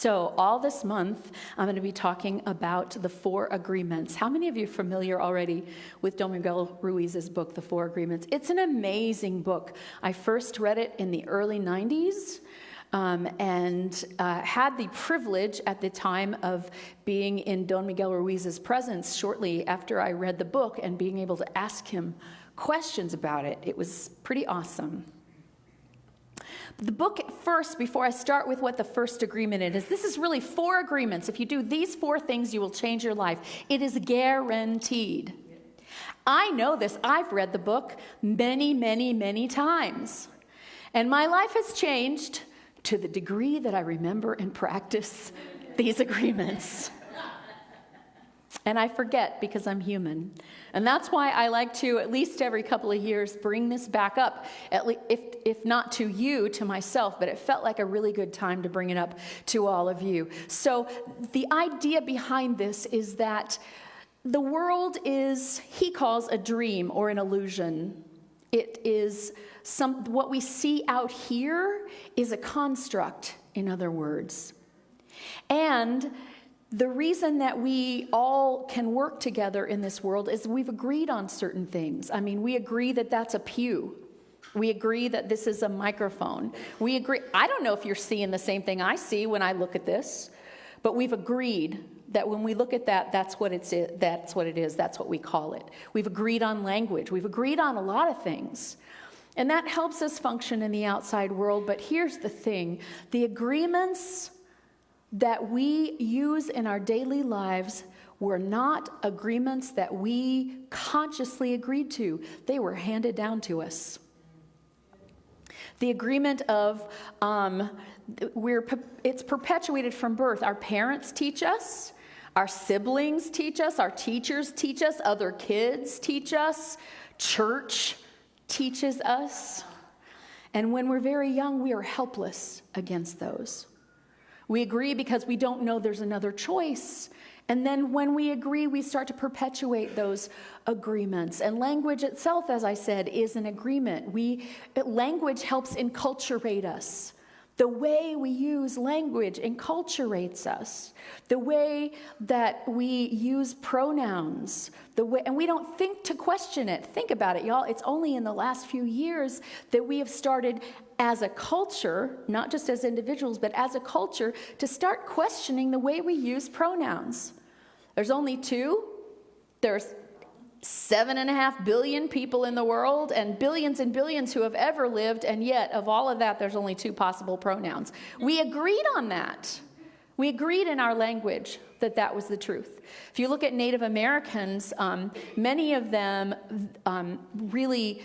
So all this month, I'm going to be talking about the 4 agreements. How many of you are familiar already with Don Miguel Ruiz's book, The 4 Agreements? It's an amazing book. I first read it in the early 90s and had the privilege at the time of being in Don Miguel Ruiz's presence shortly after I read the book and being able to ask him questions about it. It was pretty awesome. The book first, before I start with what the first agreement is, this is really 4 agreements. If you do these 4 things, you will change your life. It is guaranteed. I know this. I've read the book many, many, many times. And my life has changed to the degree that I remember and practice these agreements. And I forget because I'm human. And that's why I like to, at least every couple of years, bring this back up, if not to you, to myself. But it felt like a really good time to bring it up to all of you. So the idea behind this is that the world is, he calls a dream or an illusion. It is what we see out here is a construct, in other words. And the reason that we all can work together in this world is we've agreed on certain things. I mean, we agree that that's a pew. We agree that this is a microphone. We agree. I don't know if you're seeing the same thing I see when I look at this, but we've agreed that when we look at that, that's what it is. That's what we call it. We've agreed on language. We've agreed on a lot of things. And that helps us function in the outside world. But here's the thing. The agreements that we use in our daily lives were not agreements that we consciously agreed to. They were handed down to us. The agreement of, it's perpetuated from birth. Our parents teach us, our siblings teach us, our teachers teach us, other kids teach us, church teaches us. And when we're very young, we are helpless against those. We agree because we don't know there's another choice. And then when we agree, we start to perpetuate those agreements. And language itself, as I said, is an agreement. Language helps enculturate us. The way we use language enculturates us. The way that we use pronouns, and we don't think to question it. Think about it, y'all. It's only in the last few years that we have started as a culture, not just as individuals, but as a culture, to start questioning the way we use pronouns. There's only 2. There's 7.5 billion people in the world and billions who have ever lived, and yet of all of that, there's only 2 possible pronouns. We agreed on that. We agreed in our language that was the truth. If you look at Native Americans, many of them really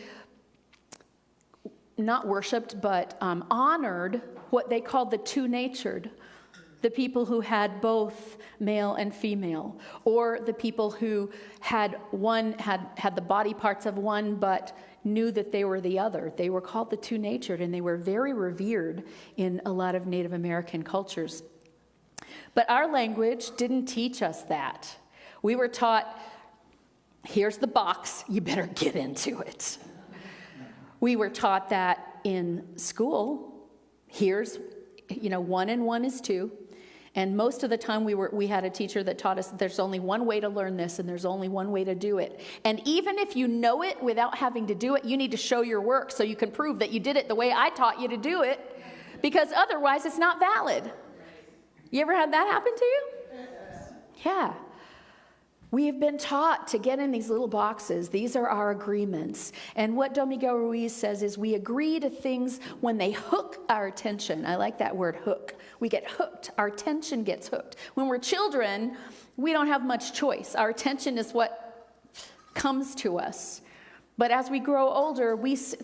not worshipped, but honored what they called the two-natured. The people who had both male and female, or the people who had the body parts of one but knew that they were the other. They were called the two-natured, and they were very revered in a lot of Native American cultures. But our language didn't teach us that. We were taught, here's the box, you better get into it. We were taught that in school, here's, 1 and 1 is 2. And most of the time we had a teacher that taught us there's only one way to learn this and there's only one way to do it. And even if you know it without having to do it, you need to show your work so you can prove that you did it the way I taught you to do it, because otherwise it's not valid. You ever had that happen to you? Yeah. We have been taught to get in these little boxes. These are our agreements. And what Don Miguel Ruiz says is we agree to things when they hook our attention. I like that word, hook. We get hooked. Our attention gets hooked. When we're children, we don't have much choice. Our attention is what comes to us. But as we grow older,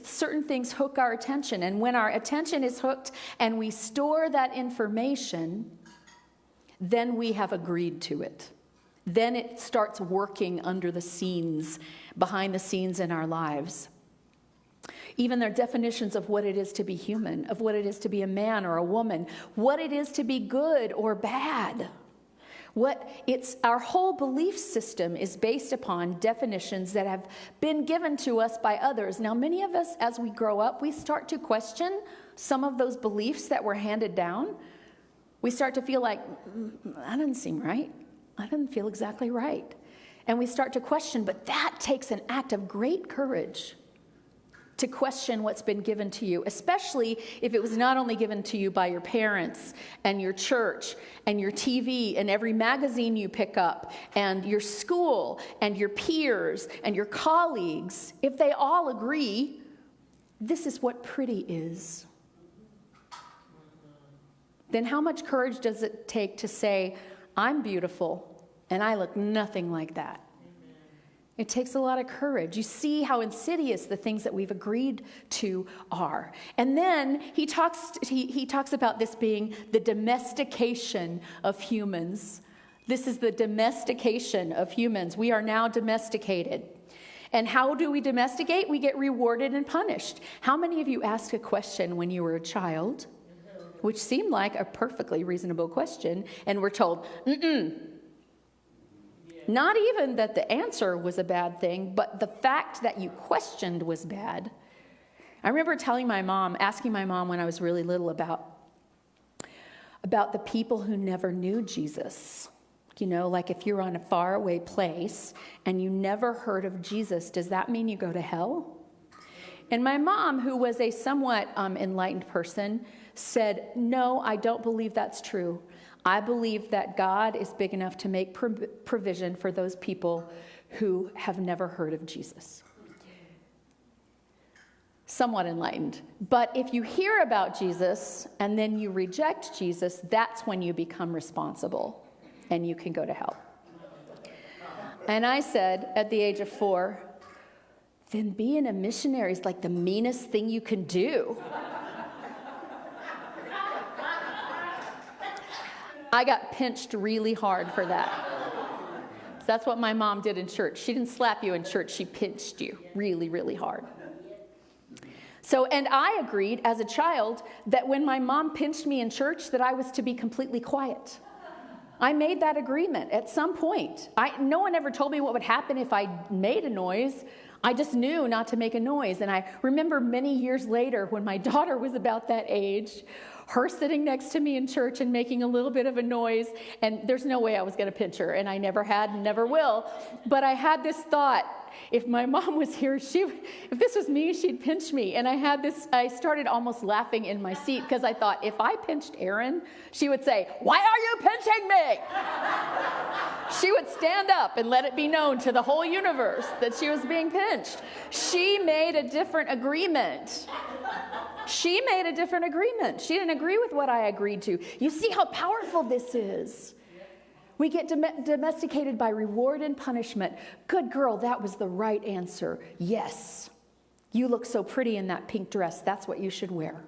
certain things hook our attention. And when our attention is hooked and we store that information, then we have agreed to it. Then it starts working under the scenes, behind the scenes in our lives. Even their definitions of what it is to be human, of what it is to be a man or a woman, what it is to be good or bad. Our whole belief system is based upon definitions that have been given to us by others. Now, many of us, as we grow up, we start to question some of those beliefs that were handed down. We start to feel like, that doesn't seem right. That doesn't feel exactly right. And we start to question, but that takes an act of great courage to question what's been given to you, especially if it was not only given to you by your parents and your church and your TV and every magazine you pick up and your school and your peers and your colleagues. If they all agree, this is what pretty is, then how much courage does it take to say, I'm beautiful and I look nothing like that? It takes a lot of courage. You see how insidious the things that we've agreed to are. And then he talks about this being the domestication of humans. This is the domestication of humans. We are now domesticated. And how do we domesticate? We get rewarded and punished. How many of you asked a question when you were a child, which seemed like a perfectly reasonable question, and were told, Not even that the answer was a bad thing, but the fact that you questioned was bad. I remember asking my mom when I was really little about the people who never knew Jesus. You know, like if you're on a faraway place and you never heard of Jesus, does that mean you go to hell? And my mom, who was a somewhat enlightened person, said, no, I don't believe that's true. I believe that God is big enough to make provision for those people who have never heard of Jesus. Somewhat enlightened. But if you hear about Jesus and then you reject Jesus, that's when you become responsible and you can go to hell. And I said at the age of 4, then being a missionary is like the meanest thing you can do. I got pinched really hard for that. So that's what my mom did in church. She didn't slap you in church. She pinched you really, really hard. So, and I agreed as a child that when my mom pinched me in church that I was to be completely quiet. I made that agreement at some point. No one ever told me what would happen if I made a noise. I just knew not to make a noise. And I remember many years later when my daughter was about that age, her sitting next to me in church and making a little bit of a noise, and there's no way I was going to pinch her, and I never had and never will. But I had this thought, if my mom was here, if this was me, she'd pinch me. And I started almost laughing in my seat because I thought, if I pinched Erin, she would say, why are you pinching me? She would stand up and let it be known to the whole universe that she was being pinched. She made a different agreement. She made a different agreement. She didn't agree with what I agreed to. You see how powerful this is. We get domesticated by reward and punishment. Good girl, that was the right answer. Yes. You look so pretty in that pink dress. That's what you should wear.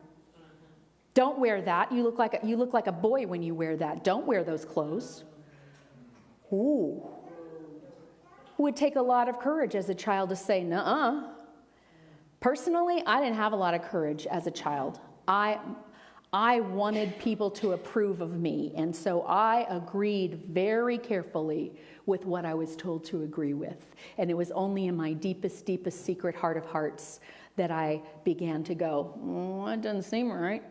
Don't wear that. You look like a boy when you wear that. Don't wear those clothes. Ooh. It would take a lot of courage as a child to say, nuh-uh. Personally, I didn't have a lot of courage as a child. I wanted people to approve of me, and so I agreed very carefully with what I was told to agree with. And it was only in my deepest, deepest secret heart of hearts that I began to go, it doesn't seem right.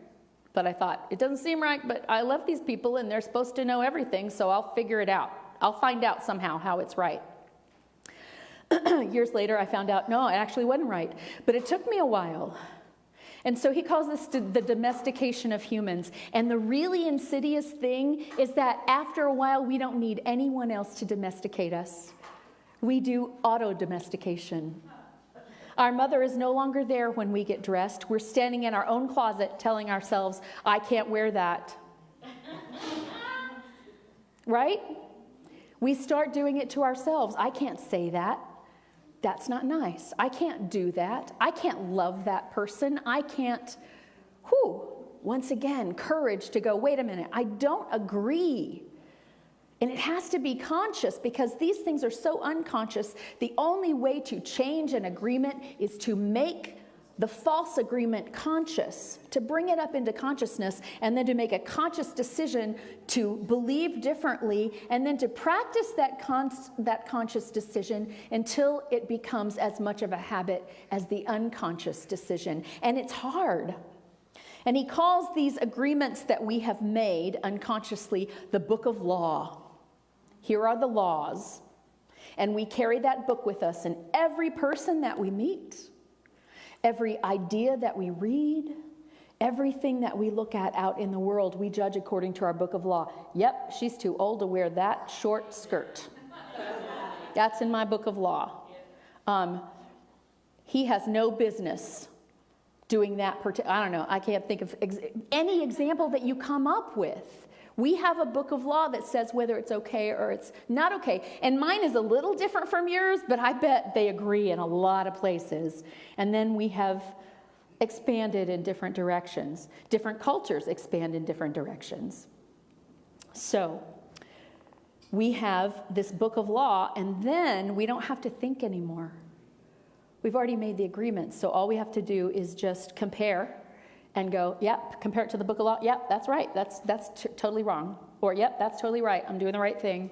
But I thought, it doesn't seem right, but I love these people, and they're supposed to know everything, so I'll figure it out. I'll find out somehow how it's right. Years later, I found out, no, it actually wasn't right. But it took me a while. And so he calls this the domestication of humans. And the really insidious thing is that after a while, we don't need anyone else to domesticate us. We do auto-domestication. Our mother is no longer there when we get dressed. We're standing in our own closet telling ourselves, I can't wear that. Right? We start doing it to ourselves. I can't say that. That's not nice. I can't do that. I can't love that person. I can't, once again, courage to go, wait a minute, I don't agree. And it has to be conscious because these things are so unconscious. The only way to change an agreement is to make the false agreement conscious, to bring it up into consciousness, and then to make a conscious decision to believe differently, and then to practice that conscious decision until it becomes as much of a habit as the unconscious decision. And it's hard. And he calls these agreements that we have made unconsciously the book of law. Here are the laws. And we carry that book with us in every person that we meet, every idea that we read, everything that we look at out in the world, we judge according to our book of law. Yep, she's too old to wear that short skirt. That's in my book of law. He has no business doing that. I don't know. I can't think of any example that you come up with. We have a book of law that says whether it's okay or it's not okay. And mine is a little different from yours, but I bet they agree in a lot of places. And then we have expanded in different directions. Different cultures expand in different directions. So we have this book of law, and then we don't have to think anymore. We've already made the agreement, so all we have to do is just compare and go, yep, compare it to the book of law. Yep, that's right. That's totally wrong. Or, yep, that's totally right. I'm doing the right thing.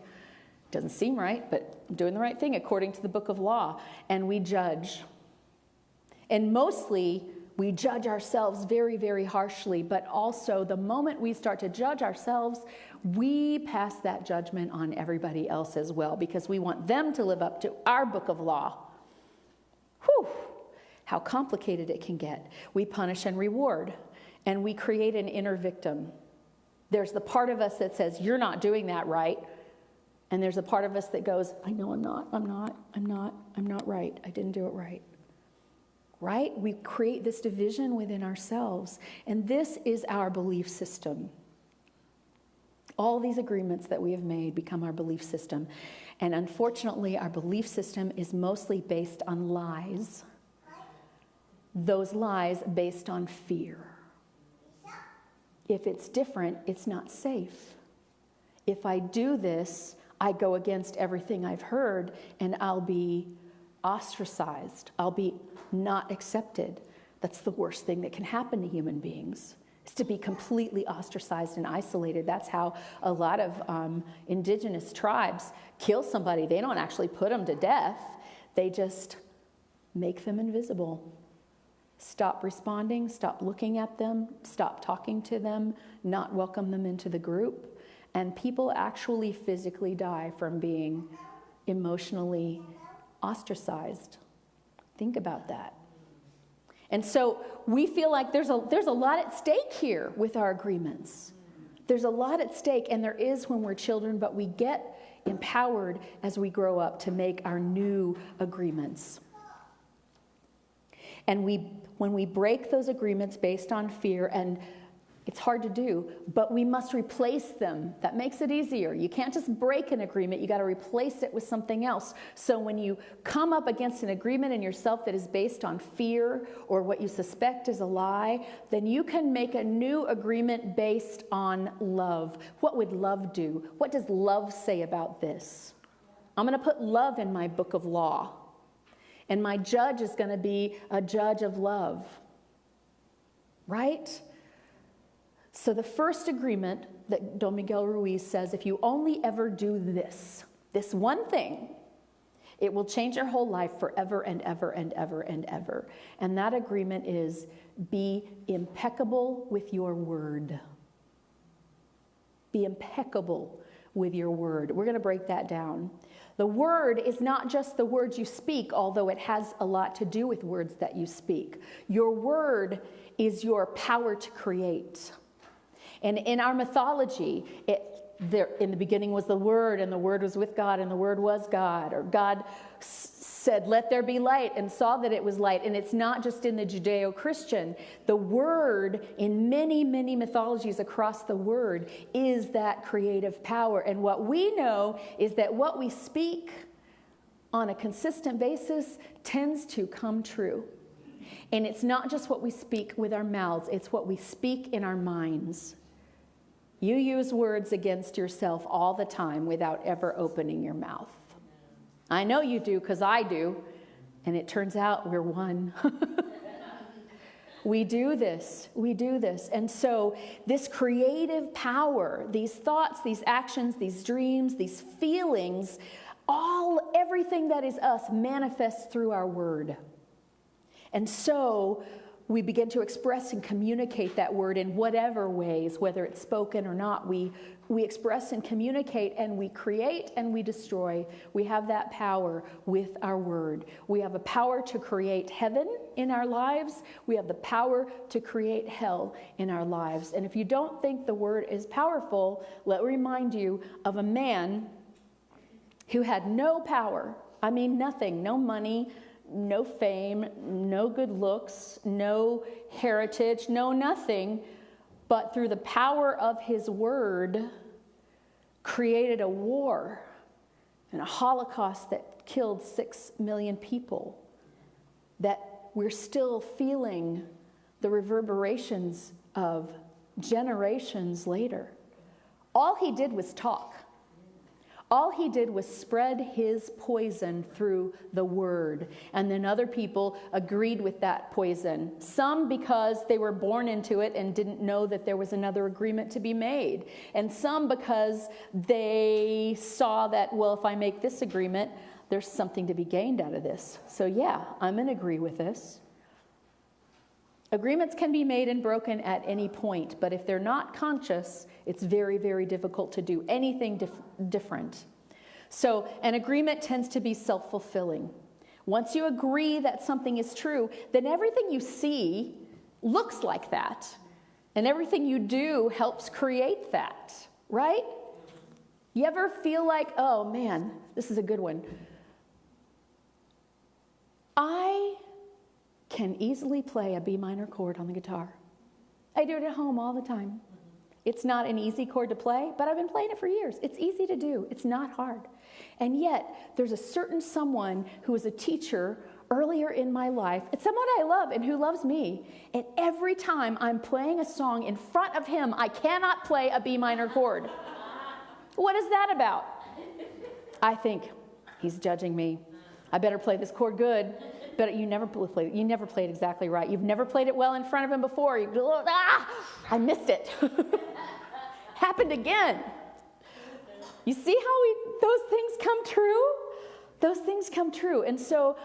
Doesn't seem right, but I'm doing the right thing according to the book of law. And we judge. And mostly, we judge ourselves very, very harshly. But also, the moment we start to judge ourselves, we pass that judgment on everybody else as well, because we want them to live up to our book of law. Whew! How complicated it can get. We punish and reward, and we create an inner victim. There's the part of us that says, you're not doing that right. And there's a part of us that goes, I know I'm not right. I didn't do it right. Right? We create this division within ourselves. And this is our belief system. All these agreements that we have made become our belief system. And unfortunately, our belief system is mostly based on lies. Those lies based on fear. If it's different, it's not safe. If I do this, I go against everything I've heard, and I'll be ostracized. I'll be not accepted. That's the worst thing that can happen to human beings, is to be completely ostracized and isolated. That's how a lot of indigenous tribes kill somebody. They don't actually put them to death. They just make them invisible. Stop responding, stop looking at them, stop talking to them, not welcome them into the group. And people actually physically die from being emotionally ostracized. Think about that. And so we feel like there's a lot at stake here with our agreements. There's a lot at stake, and there is when we're children, but we get empowered as we grow up to make our new agreements. And when we break those agreements based on fear, and it's hard to do, but we must replace them. That makes it easier. You can't just break an agreement. You got to replace it with something else. So when you come up against an agreement in yourself that is based on fear or what you suspect is a lie, then you can make a new agreement based on love. What would love do? What does love say about this? I'm going to put love in my book of law. And my judge is going to be a judge of love. Right? So the first agreement that Don Miguel Ruiz says, if you only ever do this one thing, it will change your whole life forever and ever and ever and ever. And that agreement is, be impeccable with your word. Be impeccable with your word. We're going to break that down. The word is not just the words you speak, although it has a lot to do with words that you speak. Your word is your power to create. And in our mythology, in the beginning was the Word, and the Word was with God, and the Word was God. Or God said, let there be light, and saw that it was light. And it's not just in the Judeo-Christian. The Word, in many, many mythologies across the Word, is that creative power. And what we know is that what we speak on a consistent basis tends to come true. And it's not just what we speak with our mouths, it's what we speak in our minds. You use words against yourself all the time without ever opening your mouth. I know you do, because I do, and it turns out we're one. We do this. And so this creative power, these thoughts, these actions, these dreams, these feelings, everything that is us manifests through our word. And so we begin to express and communicate that word in whatever ways, whether it's spoken or not. We express and communicate, and we create and we destroy. We have that power with our word. We have a power to create heaven in our lives. We have the power to create hell in our lives. And if you don't think the word is powerful, let me remind you of a man who had no power. I mean, nothing, no money, no fame, no good looks, no heritage, no nothing, but through the power of his word, created a war and a Holocaust that killed 6 million people, that we're still feeling the reverberations of generations later. All he did was talk. All he did was spread his poison through the word. And then other people agreed with that poison. Some because they were born into it and didn't know that there was another agreement to be made. And some because they saw that, well, if I make this agreement, there's something to be gained out of this. So yeah, I'm going to agree with this. Agreements can be made and broken at any point, but if they're not conscious, it's very, very difficult to do anything different. So an agreement tends to be self-fulfilling. Once you agree that something is true, then everything you see looks like that. And everything you do helps create that, right? You ever feel like, oh man, this is a good one. I can easily play a B minor chord on the guitar. I do it at home all the time. It's not an easy chord to play, but I've been playing it for years. It's easy to do. It's not hard. And yet, there's a certain someone who was a teacher earlier in my life. It's someone I love and who loves me. And every time I'm playing a song in front of him, I cannot play a B minor chord. What is that about? I think, he's judging me. I better play this chord good. But you never played it exactly right. You've never played it well in front of him before. I missed it. Happened again. You see how those things come true? Those things come true. And so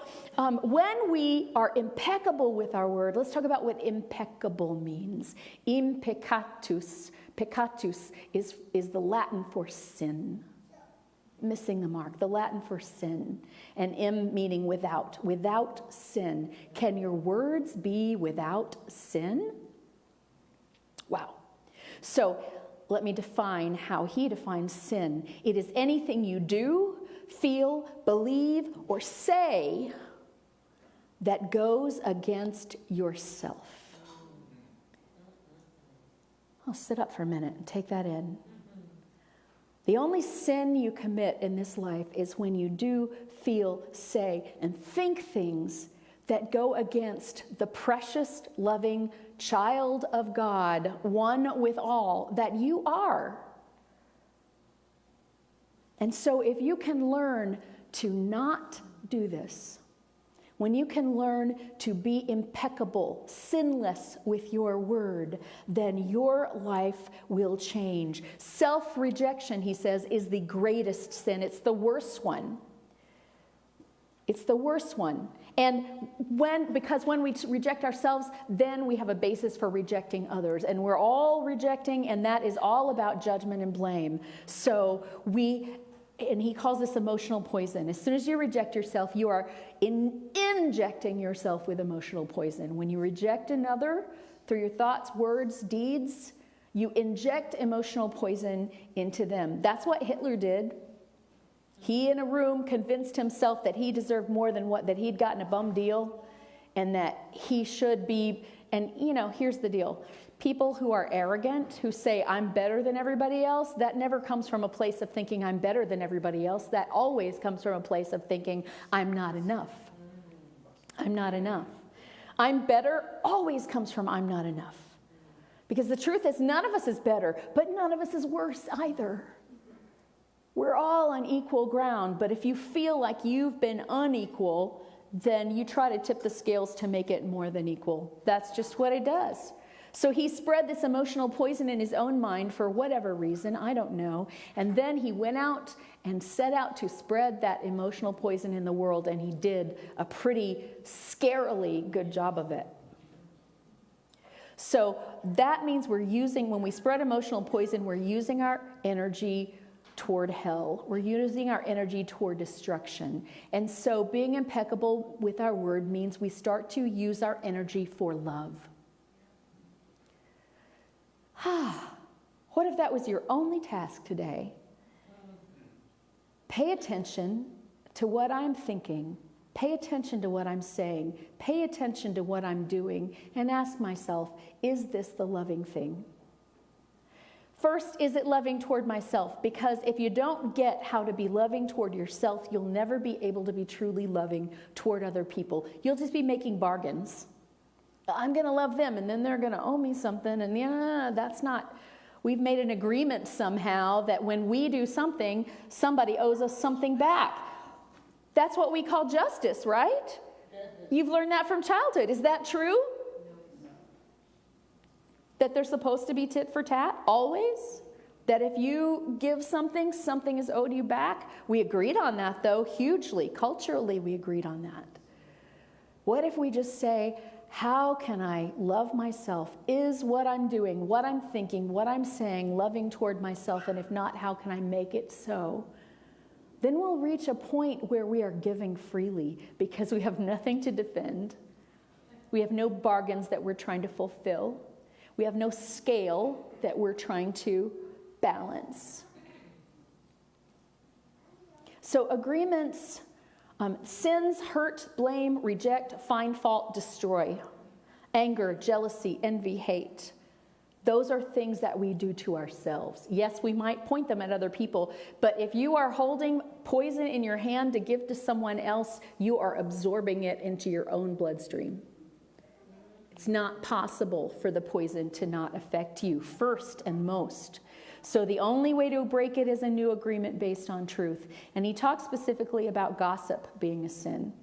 when we are impeccable with our word, let's talk about what impeccable means. Impeccatus. Peccatus is the Latin for sin. Missing the mark, the Latin for sin, and im meaning without sin. Can your words be without sin? Wow. So let me define how he defines sin. It is anything you do, feel, believe, or say that goes against yourself. I'll sit up for a minute and take that in. The only sin you commit in this life is when you do, feel, say, and think things that go against the precious, loving child of God, one with all, that you are. And so if you can learn to not do this, when you can learn to be impeccable, sinless with your word, then your life will change. Self-rejection, he says, is the greatest sin. It's the worst one. It's the worst one. And because when we reject ourselves, then we have a basis for rejecting others. And we're all rejecting, and that is all about judgment and blame. So and he calls this emotional poison. As soon as you reject yourself, you are injecting yourself with emotional poison. When you reject another through your thoughts, words, deeds, you inject emotional poison into them. That's what Hitler did. He, in a room, convinced himself that he deserved more than that he'd gotten a bum deal, and that he should be. And, here's the deal. People who are arrogant, who say, I'm better than everybody else, that never comes from a place of thinking I'm better than everybody else. That always comes from a place of thinking I'm not enough. I'm not enough. I'm better always comes from I'm not enough. Because the truth is none of us is better, but none of us is worse either. We're all on equal ground, but if you feel like you've been unequal, then you try to tip the scales to make it more than equal. That's just what it does. So he spread this emotional poison in his own mind for whatever reason, I don't know. And then he went out and set out to spread that emotional poison in the world, and he did a pretty scarily good job of it. So that means when we spread emotional poison, we're using our energy toward hell. We're using our energy toward destruction. And so being impeccable with our word means we start to use our energy for love. What if that was your only task today? Pay attention to what I'm thinking. Pay attention to what I'm saying. Pay attention to what I'm doing. And ask myself, is this the loving thing? First, is it loving toward myself? Because if you don't get how to be loving toward yourself, you'll never be able to be truly loving toward other people. You'll just be making bargains. I'm going to love them, and then they're going to owe me something. And that's not... We've made an agreement somehow that when we do something, somebody owes us something back. That's what we call justice, right? You've learned that from childhood. Is that true? That they're supposed to be tit for tat, always? That if you give something, something is owed you back? We agreed on that, though, hugely. Culturally, we agreed on that. What if we just say, how can I love myself? Is what I'm doing, what I'm thinking, what I'm saying, loving toward myself? And if not, how can I make it so? Then we'll reach a point where we are giving freely because we have nothing to defend. We have no bargains that we're trying to fulfill. We have no scale that we're trying to balance. So agreements, sins, hurt, blame, reject, find fault, destroy. Anger, jealousy, envy, hate. Those are things that we do to ourselves. Yes, we might point them at other people, but if you are holding poison in your hand to give to someone else, you are absorbing it into your own bloodstream. It's not possible for the poison to not affect you first and most. So the only way to break it is a new agreement based on truth. And he talks specifically about gossip being a sin.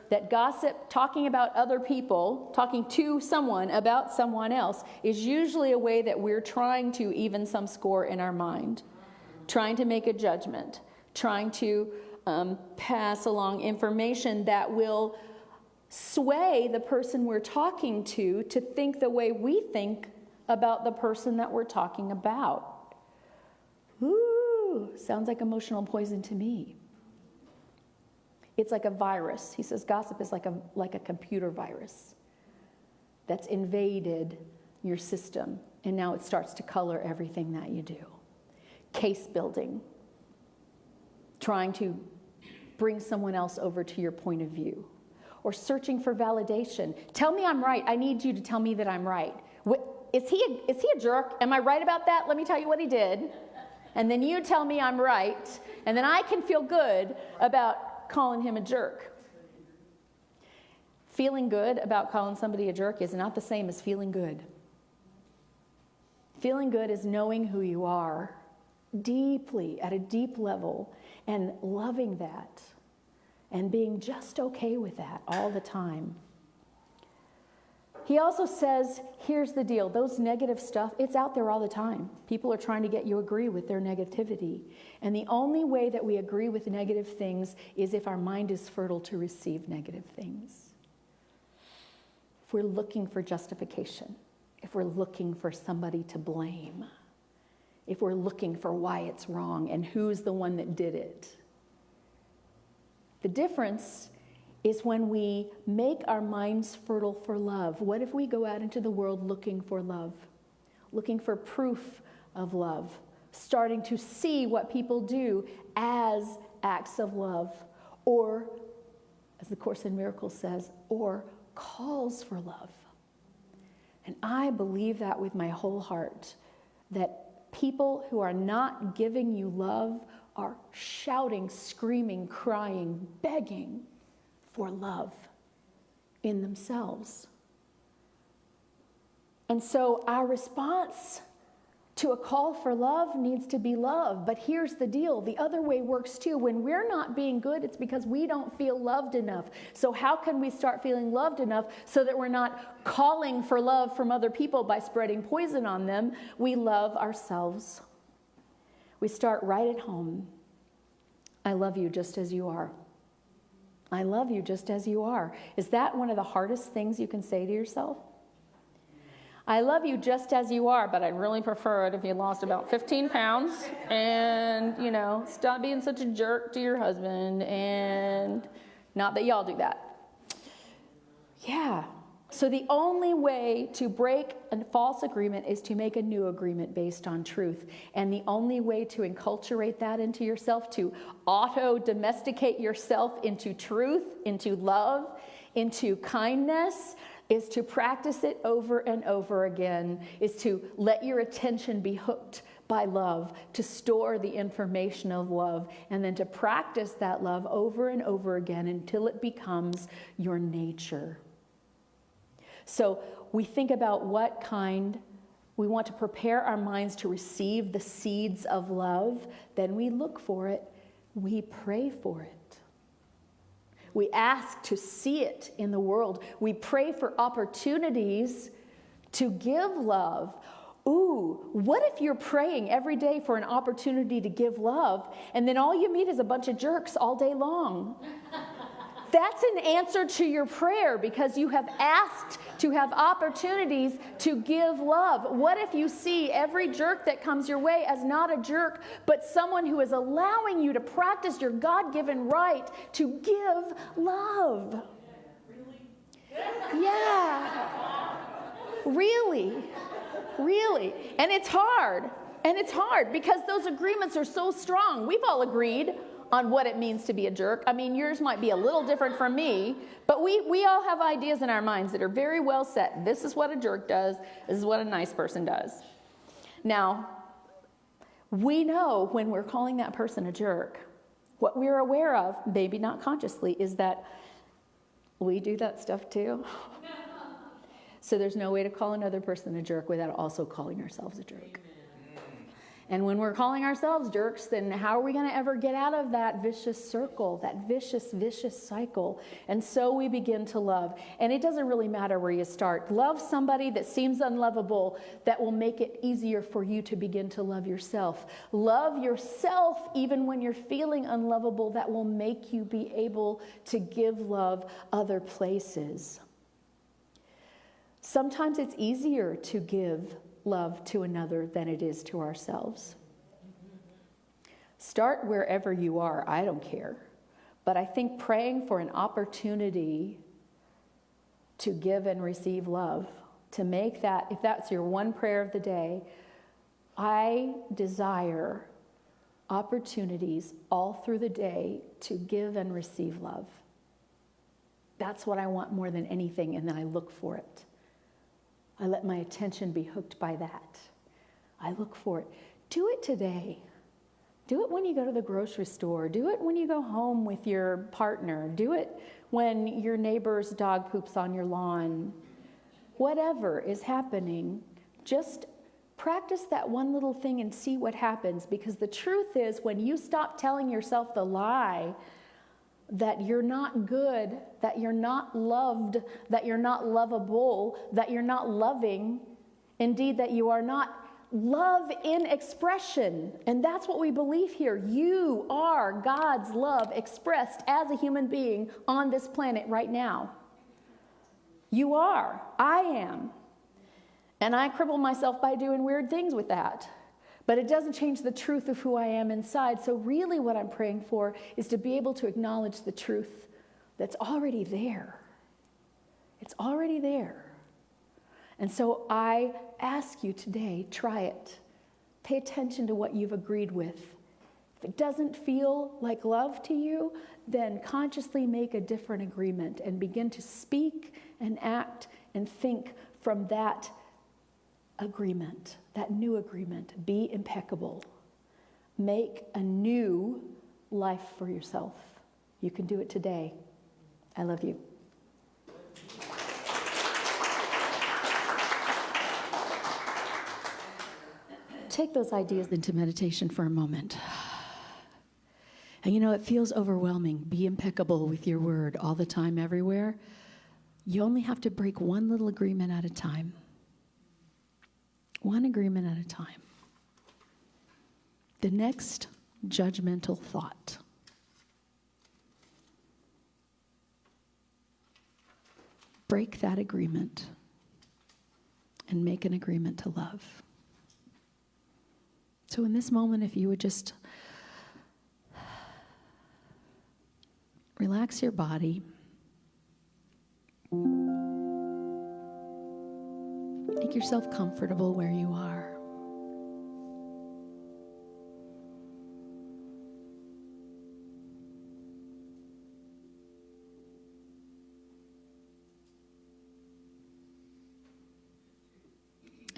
That gossip, talking about other people, talking to someone about someone else, is usually a way that we're trying to even some score in our mind, trying to make a judgment, trying to pass along information that will sway the person we're talking to think the way we think about the person that we're talking about. Ooh, sounds like emotional poison to me. It's like a virus. He says gossip is like a computer virus that's invaded your system, and now it starts to color everything that you do. Case building, trying to bring someone else over to your point of view, or searching for validation. Tell me I'm right. I need you to tell me that I'm right. Is he a jerk? Am I right about that? Let me tell you what he did. And then you tell me I'm right, and then I can feel good about calling him a jerk. Feeling good about calling somebody a jerk is not the same as feeling good. Feeling good is knowing who you are deeply, at a deep level, and loving that, and being just okay with that all the time. He also says, here's the deal, those negative stuff, it's out there all the time. People are trying to get you to agree with their negativity. And the only way that we agree with negative things is if our mind is fertile to receive negative things. If we're looking for justification, if we're looking for somebody to blame, if we're looking for why it's wrong and who's the one that did it. The difference is when we make our minds fertile for love. What if we go out into the world looking for love, looking for proof of love, starting to see what people do as acts of love, or, as the Course in Miracles says, or calls for love. And I believe that with my whole heart, that people who are not giving you love are shouting, screaming, crying, begging for love in themselves. And so our response to a call for love needs to be love. But here's the deal. The other way works too. When we're not being good, it's because we don't feel loved enough. So how can we start feeling loved enough so that we're not calling for love from other people by spreading poison on them? We love ourselves. We start right at home. I love you just as you are. I love you just as you are. Is that one of the hardest things you can say to yourself? I love you just as you are, but I'd really prefer it if you lost about 15 pounds and, stop being such a jerk to your husband, and not that y'all do that. Yeah. So the only way to break a false agreement is to make a new agreement based on truth. And the only way to enculturate that into yourself, to auto-domesticate yourself into truth, into love, into kindness, is to practice it over and over again, is to let your attention be hooked by love, to store the information of love, and then to practice that love over and over again until it becomes your nature. So we think about what kind, we want to prepare our minds to receive the seeds of love. Then we look for it. We pray for it. We ask to see it in the world. We pray for opportunities to give love. Ooh, what if you're praying every day for an opportunity to give love, and then all you meet is a bunch of jerks all day long? That's an answer to your prayer, because you have asked to have opportunities to give love. What if you see every jerk that comes your way as not a jerk, but someone who is allowing you to practice your God-given right to give love? Yeah. Really. And it's hard. Because those agreements are so strong. We've all agreed on what it means to be a jerk. I mean, yours might be a little different from me, but we all have ideas in our minds that are very well set. This is what a jerk does. This is what a nice person does. Now, we know when we're calling that person a jerk, what we're aware of, maybe not consciously, is that we do that stuff too. So there's no way to call another person a jerk without also calling ourselves a jerk. And when we're calling ourselves jerks, then how are we going to ever get out of that vicious circle, that vicious cycle? And so we begin to love. And it doesn't really matter where you start. Love somebody that seems unlovable. That will make it easier for you to begin to love yourself. Love yourself even when you're feeling unlovable. That will make you be able to give love other places. Sometimes it's easier to give love to another than it is to ourselves. Start wherever you are. I don't care. But I think praying for an opportunity to give and receive love, to make that, if that's your one prayer of the day, I desire opportunities all through the day to give and receive love. That's what I want more than anything, and then I look for it. I let my attention be hooked by that. I look for it. Do it today. Do it when you go to the grocery store. Do it when you go home with your partner. Do it when your neighbor's dog poops on your lawn. Whatever is happening, just practice that one little thing and see what happens. Because the truth is, when you stop telling yourself the lie that you're not good, that you're not loved, that you're not lovable, that you're not loving, indeed that you are not love in expression. And that's what we believe here. You are God's love expressed as a human being on this planet right now. You are. I am. And I cripple myself by doing weird things with that. But it doesn't change the truth of who I am inside. So really what I'm praying for is to be able to acknowledge the truth that's already there. It's already there. And so I ask you today, try it. Pay attention to what you've agreed with. If it doesn't feel like love to you, then consciously make a different agreement and begin to speak and act and think from that agreement, that new agreement. Be impeccable. Make a new life for yourself. You can do it today. I love you. Take those ideas into meditation for a moment. And it feels overwhelming. Be impeccable with your word all the time, everywhere. You only have to break one little agreement at a time. One agreement at a time. The next judgmental thought. Break that agreement. and make an agreement to love. So in this moment, if you would just relax your body, make yourself comfortable where you are.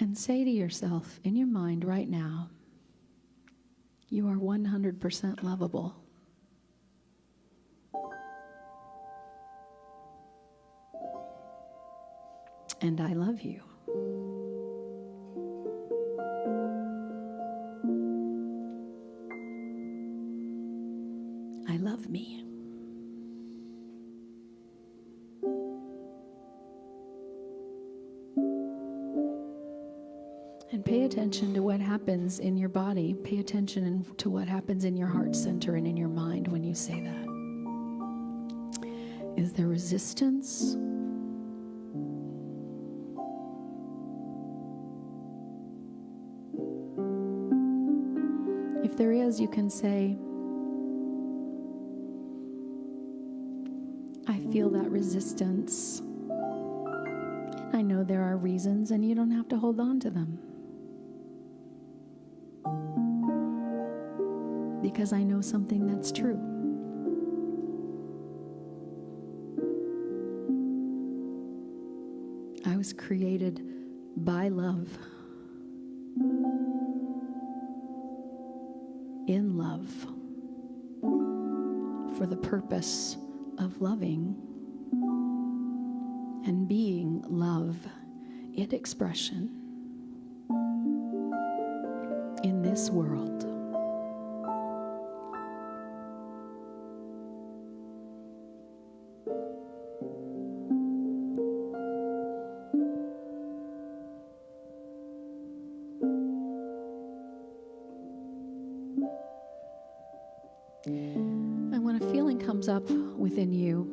And say to yourself in your mind right now, you are 100% lovable. And I love you. I love me. And pay attention to what happens in your body. Pay attention to what happens in your heart center and in your mind when you say that. Is there resistance? If there is, you can say, I feel that resistance. And I know there are reasons, and you don't have to hold on to them. Because I know something that's true. I was created by love, in love, for the purpose of loving and being love in expression in this world. And when a feeling comes up within you,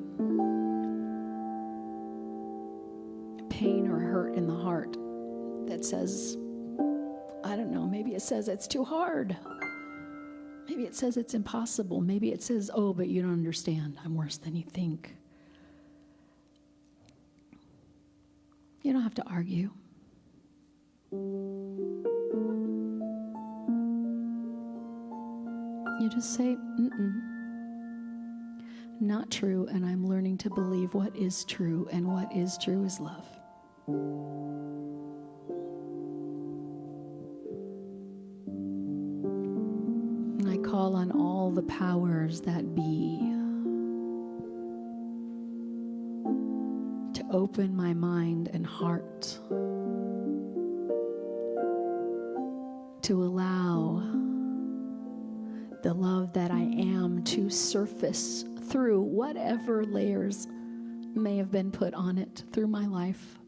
pain or hurt in the heart that says, I don't know, maybe it says it's too hard. Maybe it says it's impossible. Maybe it says, oh, but you don't understand. I'm worse than you think. You don't have to argue. You just say, not true, and I'm learning to believe what is true, and what is true is love. And I call on all the powers that be to open my mind and heart to allow the love that I am to surface through whatever layers may have been put on it through my life,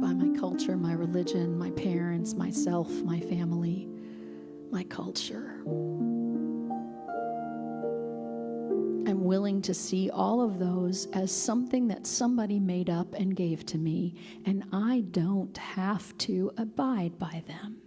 by my culture, my religion, my parents, myself, my family, my culture. I'm willing to see all of those as something that somebody made up and gave to me, and I don't have to abide by them.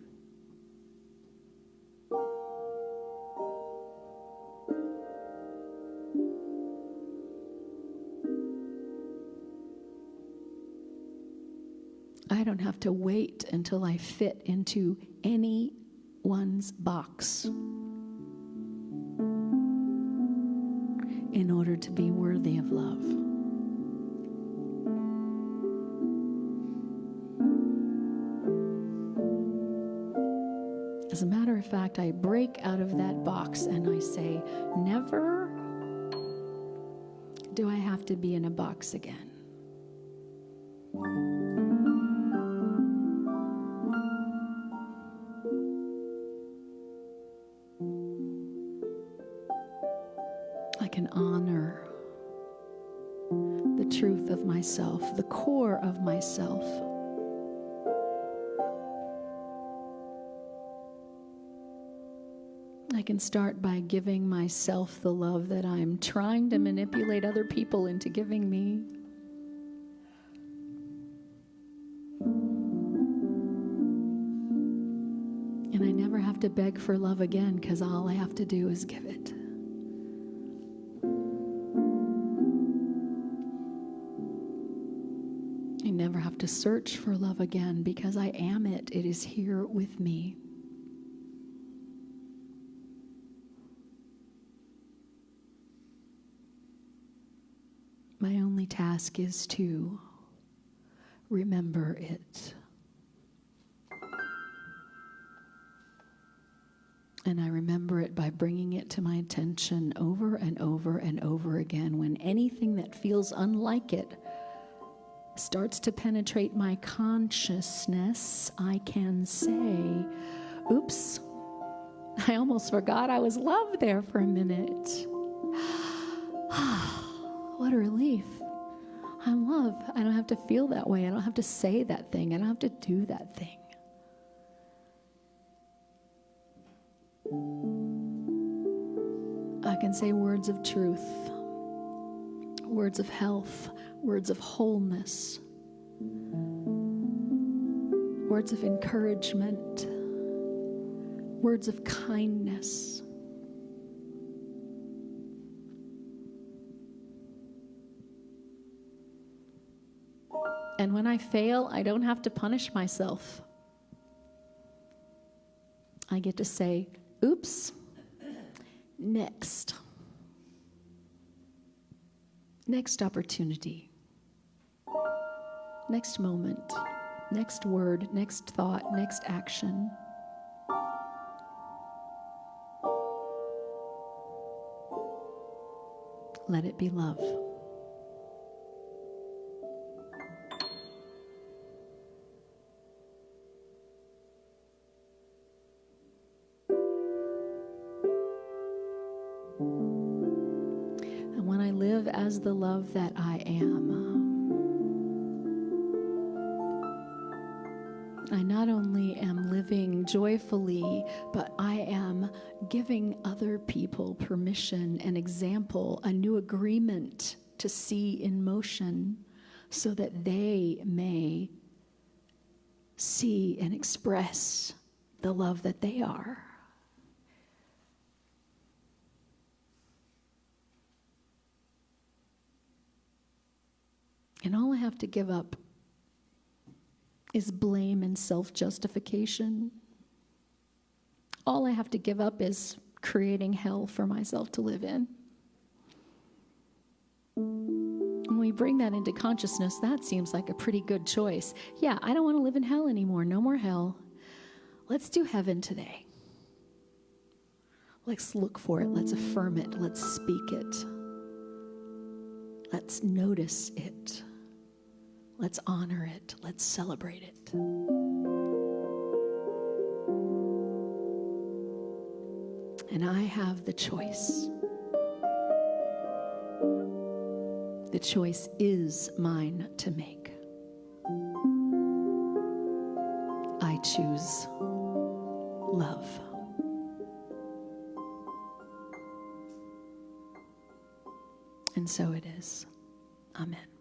I don't have to wait until I fit into anyone's box in order to be worthy of love. As a matter of fact, I break out of that box and I say, never do I have to be in a box again. I can honor the truth of myself, the core of myself. I can start by giving myself the love that I'm trying to manipulate other people into giving me. And I never have to beg for love again because all I have to do is give it. I never have to search for love again because I am it. It is here with me. My only task is to remember it. And I remember it by bringing it to my attention over and over and over again. When anything that feels unlike it starts to penetrate my consciousness, I can say, oops, I almost forgot I was loved there for a minute. What a relief. I'm loved. I don't have to feel that way. I don't have to say that thing. I don't have to do that thing. I can say words of truth, words of health, words of wholeness, words of encouragement, words of kindness. And when I fail, I don't have to punish myself. I get to say, oops, next. Next opportunity. Next moment. Next word. Next thought. Next action. Let it be love. And when I live as the love that I am, I not only am living joyfully, but I am giving other people permission, an example, a new agreement to see in motion so that they may see and express the love that they are. And all I have to give up is blame and self-justification. All I have to give up is creating hell for myself to live in. When we bring that into consciousness, that seems like a pretty good choice. Yeah, I don't want to live in hell anymore. No more hell. Let's do heaven today. Let's look for it. Let's affirm it. Let's speak it. Let's notice it. Let's honor it. Let's celebrate it. And I have the choice. The choice is mine to make. I choose love. And so it is. Amen.